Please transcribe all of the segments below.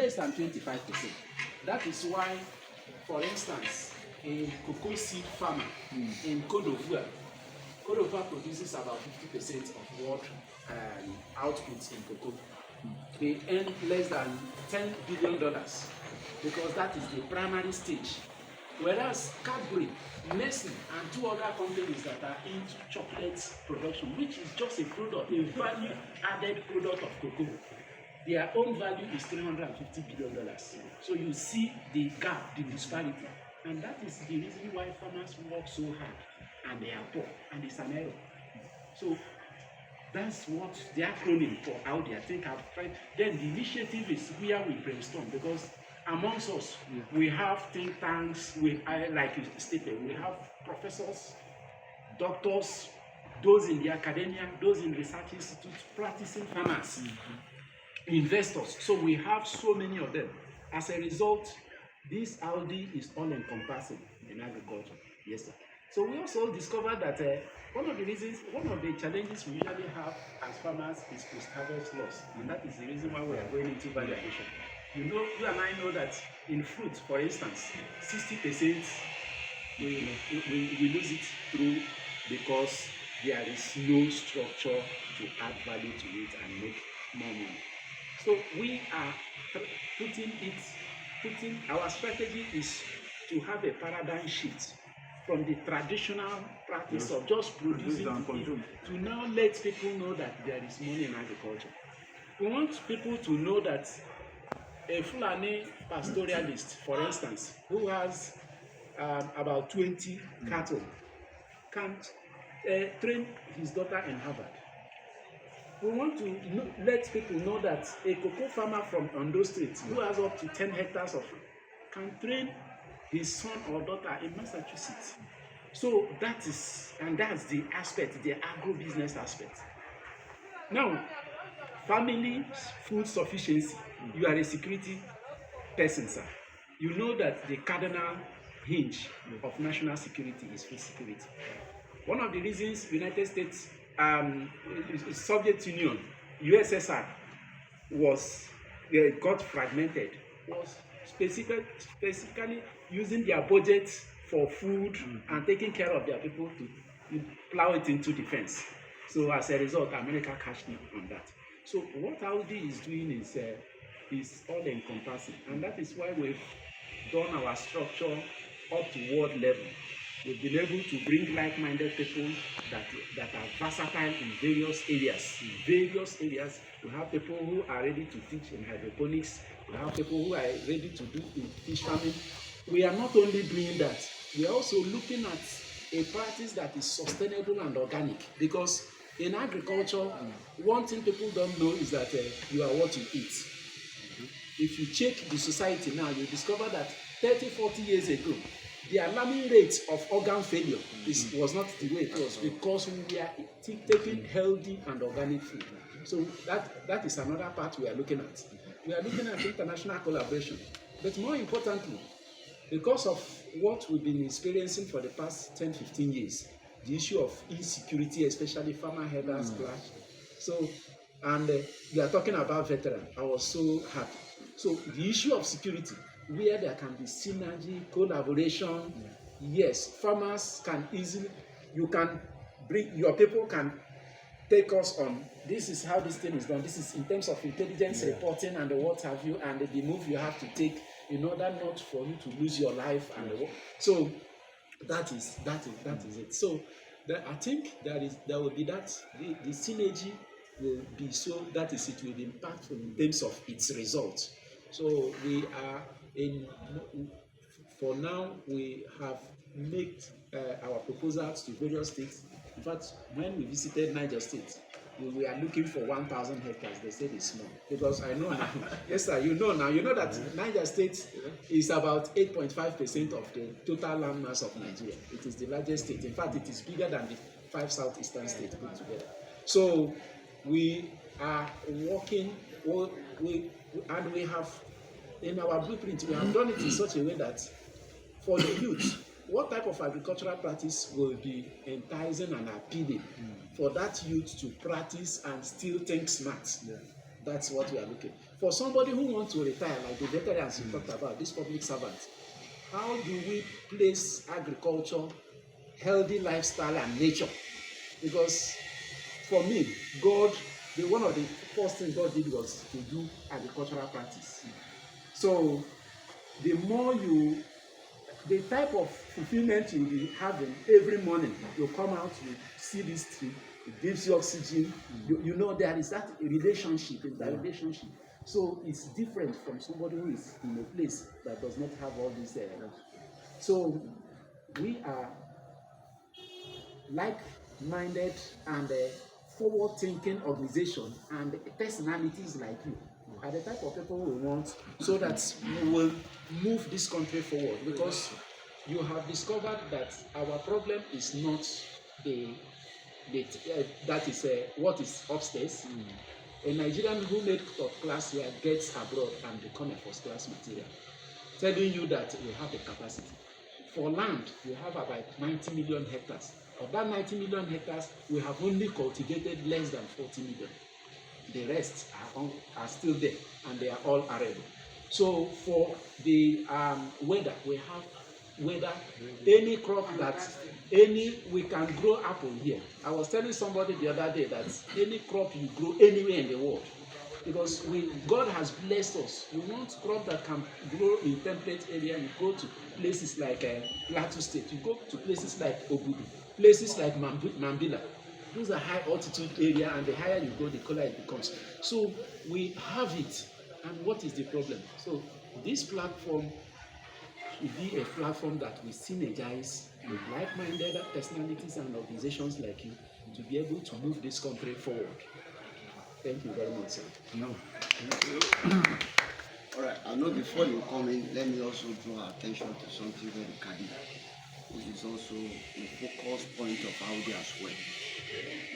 less than 25%. That is why, for instance, a cocoa seed farmer in Côte d'Ivoire produces about 50% of world output in cocoa. They earn less than $10 billion because that is the primary stage. Whereas Cadbury, Nestle, and two other companies that are into chocolate production, which is just a product, a value-added product of cocoa, their own value is $350 billion. So you see the gap, the disparity. And that is the reason why farmers work so hard and they are poor, and it's an error. So that's what the acronym for AAWDI, I think I've tried. Then the initiative is where we brainstorm, because amongst us, we have think tanks, like you stated, we have professors, doctors, those in the academia, those in research institutes, practicing farmers, investors. So we have so many of them. As a result, this AAWDI is all-encompassing in agriculture. Yes, sir. So we also discovered that one of the challenges we usually have as farmers is post-harvest loss, and that is the reason why we are going into value addition. You and I know that in fruit, for instance, 60% we lose it through because there is no structure to add value to it and make more money. So we are putting our strategy is to have a paradigm shift from the traditional practice of just producing to now let people know that there is money in agriculture. We want people to know that a Fulani pastoralist, for instance, who has about 20 cattle, can train his daughter in Harvard. We want to let people know that a cocoa farmer from Ondo State, who has up to 10 hectares of fruit, can train his son or daughter in Massachusetts. So that's the aspect, the agro-business aspect. Now, family food sufficiency. You are a security person, sir. You know that the cardinal hinge of national security is food security. One of the reasons United States, Soviet Union, USSR got fragmented was specifically using their budget for food and taking care of their people to plow it into defense. So as a result, America cashed in on that. So what AAWDI is doing is all-encompassing, and that is why we've done our structure up to world level. We've been able to bring like-minded people that are versatile in various areas. We have people who are ready to teach in hydroponics. We have people who are ready to do in fish farming. We are not only doing that, we are also looking at a practice that is sustainable and organic. Because in agriculture, one thing people don't know is that you are what you eat. If you check the society now, you discover that 30, 40 years ago, the alarming rate of organ failure was not the way it was, because we are taking healthy and organic food. So that is another part we are looking at. We are looking at international collaboration. But more importantly, because of what we've been experiencing for the past 10, 15 years, the issue of insecurity, especially farmer herders clash. So, and we are talking about veterans. I was so happy. So the issue of security, where there can be synergy, collaboration, yes, farmers can easily, your people can take us on, this is how this thing is done, this is in terms of intelligence reporting and what have you, and the move you have to take in order not for you to lose your life. And so that is it. So I think there will be that, the synergy will be so, that is, it will be impactful in terms of its results. So we are for now, we have made our proposals to various states. In fact, when we visited Niger State, we are looking for 1,000 hectares. They said it's small. Because I know now, yes sir, you know that Niger State is about 8.5% of the total land mass of Nigeria. It is the largest state. In fact, it is bigger than the 5 southeastern states put together. So we are working, and we have, in our blueprint, we have done it in such a way that for the youth, what type of agricultural practice will be enticing and appealing for that youth to practice and still think smart? That's what we are looking for. Somebody who wants to retire, like the veterans you talked about, this public servant. How do we place agriculture, healthy lifestyle, and nature? Because for me, God, one of the first things God did was to do agricultural practice. So the more you, the type of fulfillment you'll be having every morning, you come out, you see this tree, it gives you oxygen. You know there is that relationship, interrelationship. So it's different from somebody who is in a place that does not have all these. So we are like-minded and forward-thinking organization, and personalities like you are the type of people we want, so that we will move this country forward. Because you have discovered that our problem is not that is what is upstairs. A Nigerian who made top class here gets abroad and become a first class material, telling you that we have the capacity. For land, we have about 90 million hectares. Of that 90 million hectares, we have only cultivated less than 40 million. The rest are still there, and they are all arable. So for the weather, we have weather, any crop that, we can grow apple here. I was telling somebody the other day that any crop you grow anywhere in the world, because God has blessed us. We want crop that can grow in temperate area. You go to places like Plateau State, you go to places like AAWDI, places like Mambila. Those are high altitude area, and the higher you go, the cooler it becomes. So we have it, and what is the problem? So this platform should be a platform that we synergize with like-minded personalities and organizations like you to be able to move this country forward. Thank you very much, sir. No. All right, I know before you come in, let me also draw attention to something very cardinal, which is also a focus point of AAWDI as well.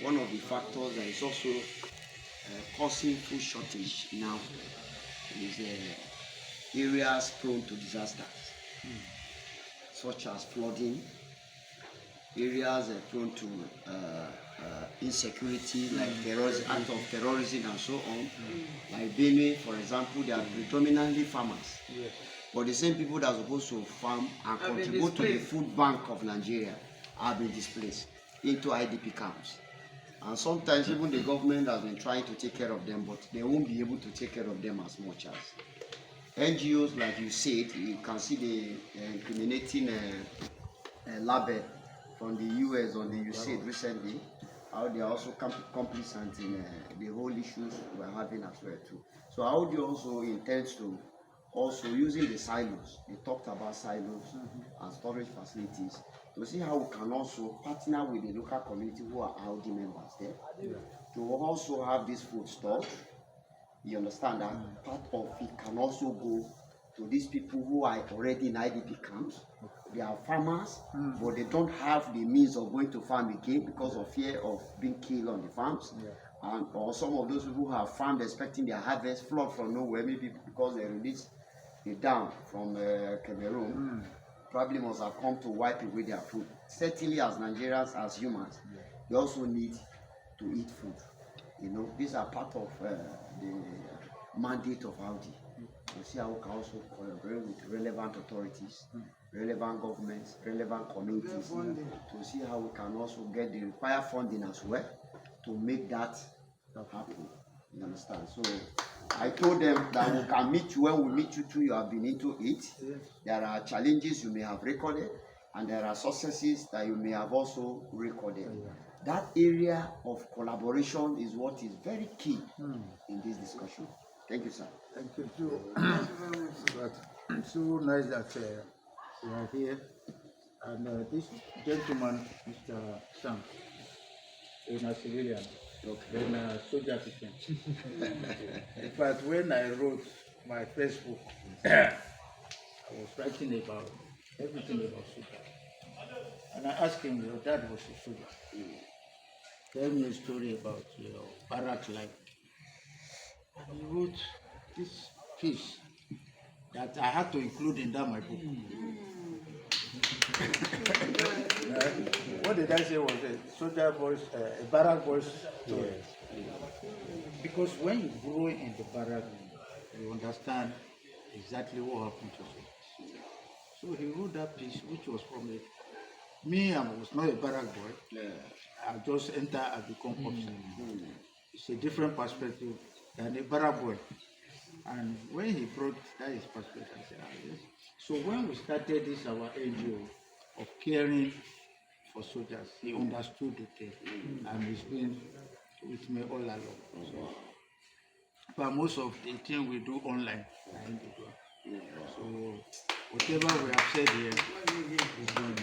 One of the factors that is also causing food shortage now is areas prone to disasters, such as flooding, areas prone to insecurity, like act of terrorism and so on. Like Benue, for example, they are predominantly farmers. Yes. But the same people that are supposed to farm and contribute to the food bank of Nigeria have been displaced into IDP camps. And sometimes even the government has been trying to take care of them, but they won't be able to take care of them as much as NGOs, like you said. You can see the incriminating label from the US on the USAID recently, how they are also complicit in the whole issues we're having as well too. So AAWDI also intends to also using the silos. They talked about silos and storage facilities, to see how we can also partner with the local community who are AAWDI members there, to also have this food stored. You understand that part of it can also go to these people who are already in IDP camps. They are farmers, but they don't have the means of going to farm again because of fear of being killed on the farms. And or some of those people who have farmed expecting their harvest, flood from nowhere, maybe because they released the dam from Cameroon, probably must have come to wipe away their food. Certainly, as Nigerians, as humans, they also need to eat food. You know, these are part of the mandate of AAWDI. You see how we can also collaborate with relevant authorities, relevant governments, relevant communities, to see how we can also get the required funding as well to make that happen. You understand? So I told them that we can meet you when we meet you too. You have been into it. There are challenges you may have recorded, and there are successes that you may have also recorded. That area of collaboration is what is very key in this discussion. Thank you, sir. Thank you too. It's so nice that you are here. And this gentleman, Mr. Sam, is a civilian, then a soldier patient. In fact, when I wrote my Facebook, I was writing about everything about soldier. And I asked him, your dad was a soldier. Tell me a story about your barrack life. And he wrote this piece that I had to include in that my book. What did I say was a soldier voice, a barrack voice story. Because when you grow in the barrack, you understand exactly what happened to you. So he wrote that piece, which was from it. Me, I was not a barrack boy. Yeah. I just enter and become officer. It's a different perspective than a barrack boy. And when he brought that his perspective, I said, yes. So when we started this our NGO of caring for soldiers, he understood the thing, and he's been with me all along. So, but most of the thing we do online, I do. So whatever we have said here is been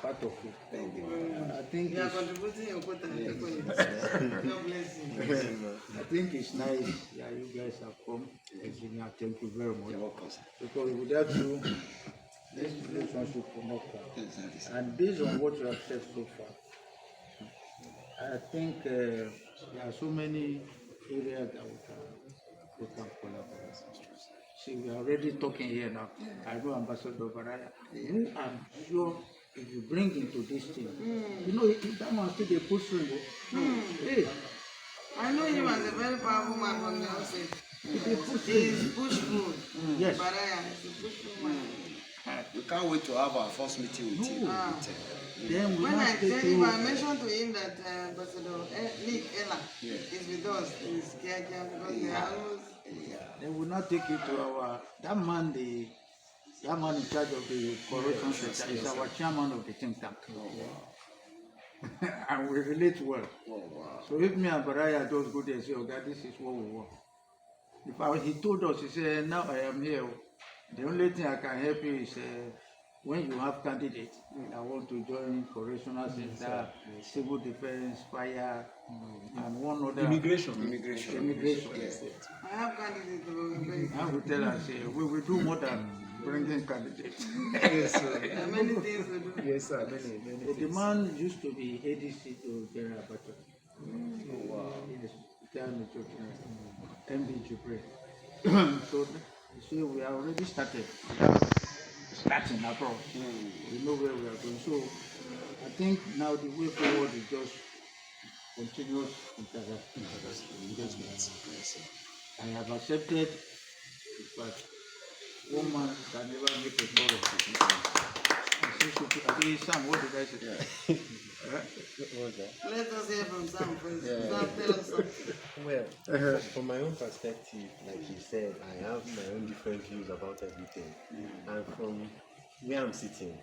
part of it. Thank you. I think You are it's, contributing your quota. God bless you. I think it's nice that you guys have come. Engineer, thank you very much. You're welcome, sir. Because without you, this relationship will not come. Exactly, sir. And based on what you have said so far, I think there are so many areas that we can collaborate. See, we are already talking here now. I know Ambassador Baraya, who I'm sure if you bring into this thing, you know, that man still they push through. Hey, I know him as a very powerful man from the outside. they push He through. is pushful. Yes. Baraya is a pushful man. We can't wait to have our first meeting with him. Ah. Then we When I must tell take him, I you. mentioned to him that Ambassador Nick Ella Yeah. is with us. He's Kia because they are almost. Then we now take it to our that man in charge of the corruption center is our chairman of the think tank. And we relate well. Oh, wow. So if me and Baraya just go there and say, oh God, this is what we want. He told us, he said, now I am here. The only thing I can help you is when you have candidates that want to join correctional center, civil defense, fire, and one other Immigration. Immigration. Yes. I have candidates to go. I will tell us, we will do more than bringing candidates. Yes, sir. There are many things to do. Yes, sir. Many The things. man used to be ADC to General Abayomi. Oh, wow. Yes, down the church, MB Jubre. So we are already started. Starting abroad. We know where we are going. So I think now the way forward is just continuous engagement. I have accepted but one man can never make a chorus. Sam, what did I say? What was that? Let us hear from Sam first. Yeah. Sam, tell us something. Well, from my own perspective, like you said, I have my own different views about everything. And from where I'm sitting,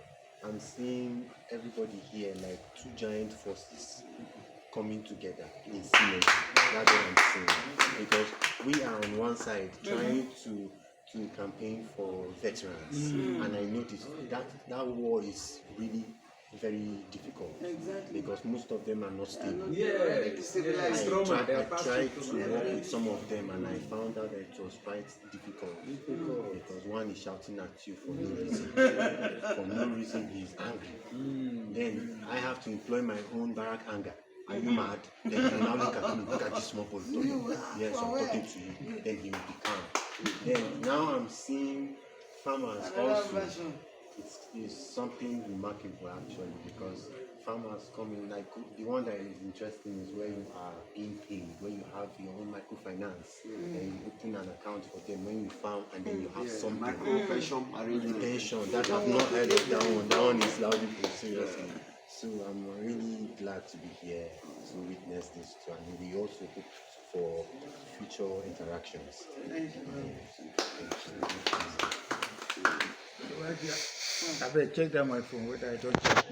I'm seeing everybody here like two giant forces coming together in synergy. That's what I'm seeing. Because we are on one side trying to campaign for veterans, and I noticed that war is really very difficult. Exactly. Because most of them are not stable. Already I destabilized. Trauma, they are tried passing to through. work with some of them, and I found out that it was quite difficult. Because one is shouting at you for no reason. For no reason, he is angry. Then I have to employ my own barrack anger. Are you mad? Then he will now look at me, look at this small boy talking. Yes, I'm talking to you. Then he will be calm. Then now I'm seeing farmers Another also. version. It's something remarkable actually, because farmers come in, like the one that is interesting is where you are being paid, where you have your own microfinance, and you open an account for them when you farm, and then you have some Micro pension arrangement. pension. That I've not heard of that one. That one is loudly put, seriously. So I'm really glad to be here to witness this too, and we also hope for future interactions. I better check that my phone whether I don't check.